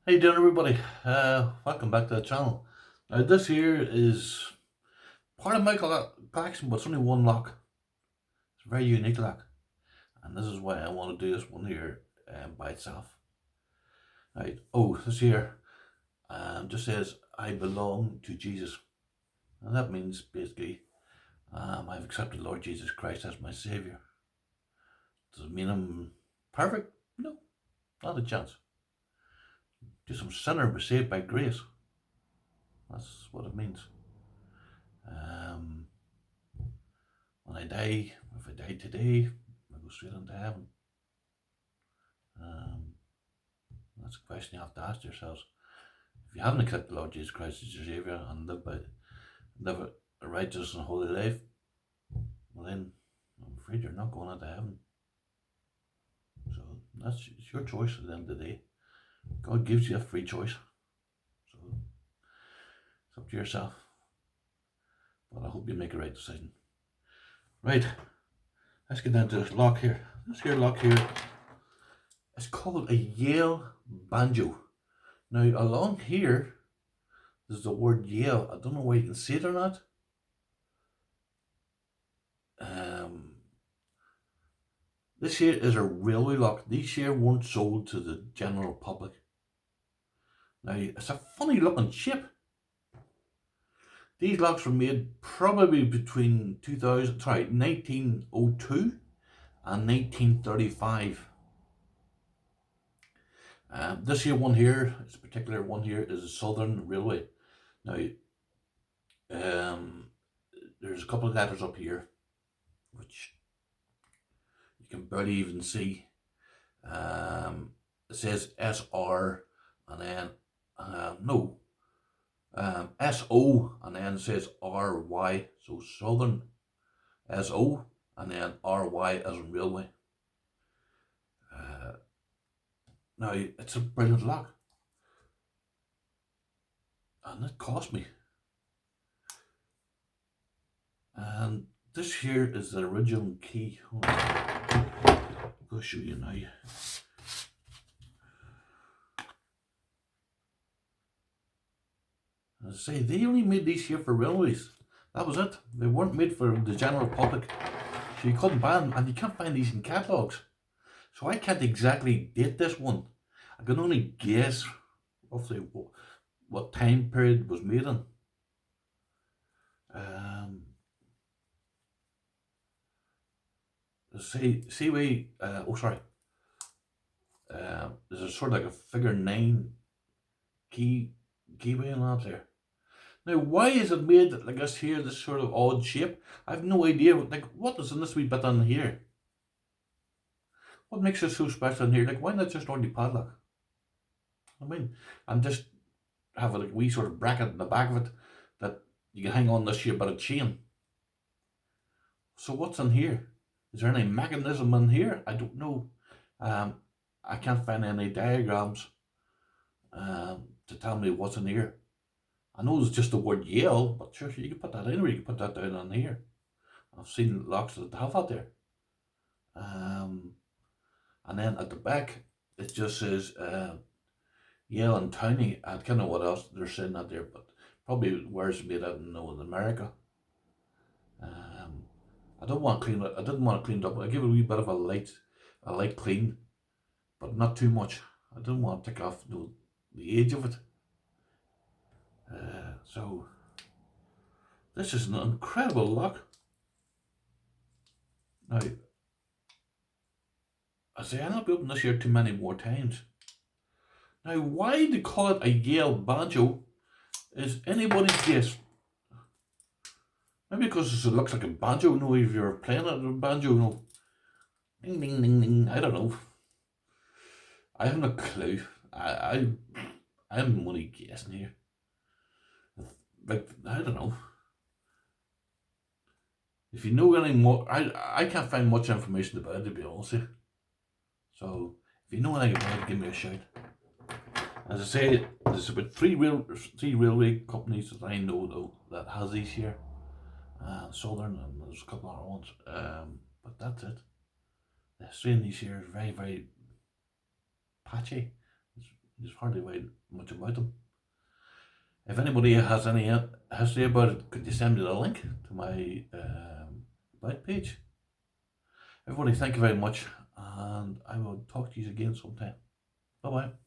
How you doing, everybody? Welcome back to the channel. Now, this here is part of my collection, but it's only one lock. It's a very unique lock, and this is why I want to do this one here by itself. Right. Oh, this here just says, "I belong to Jesus," and that means basically I've accepted Lord Jesus Christ as my Savior. Does it mean I'm perfect? No, not a chance. Just some sinner was saved by grace. That's what it means. Um, When I die, if I die today, I go straight into heaven. Um, that's a question you have to ask yourselves. If you haven't accepted the Lord Jesus Christ as your Saviour and live a righteous and holy life, well then, I'm afraid you're not going into heaven. So that's it's your choice at the end of the day. God gives you a free choice. So it's up to yourself. But I hope you make a right decision. Right, let's get down to this lock here. This here lock here is called a Yale Banjo. Now along here, there's the word Yale. I don't know whether you can see it or not. This here is a railway lock. These here weren't sold to the general public. Now it's a funny looking shape. These locks were made probably between 1902 and 1935. This here one here, this particular one here, is a Southern Railway. Now, there's a couple of letters up here, which you can barely even see. It says SR, and then SO, and then it says RY. So Southern SO, and then RY as in railway. Now it's a brilliant lock, and it cost me. And this here is the original key. I'll show you now. As I say, they only made these here for railways. That was it. They weren't made for the general public. So you couldn't buy them, and you can't find these in catalogues. So I can't exactly date this one. I can only guess roughly what time period it was made in. See we, there's a sort of like a figure 9 keyway on that there. Now, why is it made like this here, this sort of odd shape? I have no idea. Like, what is in this wee bit on here? What makes it so special in here? Like, why not just only padlock? I mean, and just have a like, wee sort of bracket in the back of it that you can hang on this here bit of chain. So what's in here? Is there any mechanism in here? I don't know. I can't find any diagrams to tell me what's in here. I know it's just the word Yale, but sure, you can put that anywhere. You can put that down on here. I've seen locks that have that there. And then at the back, it just says Yale and Townie. I don't know what else they're saying that there, but probably where it's made out in North America. I don't want to clean it. I didn't want to clean it up. I give it a wee bit of a light clean, but not too much. I didn't want to take off the edge of it. So this is an incredible lock. Now, I say I'll not be opening this here too many more times. Now, why they call it a Yale Banjo is anybody's guess. Maybe because it looks like a banjo. No, if you're playing a banjo, no, ding ding ding ding. I don't know. I haven't a clue. I'm only guessing here. Like, I don't know. If you know any more, I can't find much information about it, to be honest with you. So if you know anything about it, give me a shout. As I say, there's about three railway companies that I know though that has these here. Southern, and there's a couple of other ones. But that's it. The history in these here is very, very patchy. It's There's hardly much about them. If anybody has any history about it, could you send me the link to my about page? Everybody, thank you very much, and I will talk to you again sometime. Bye bye.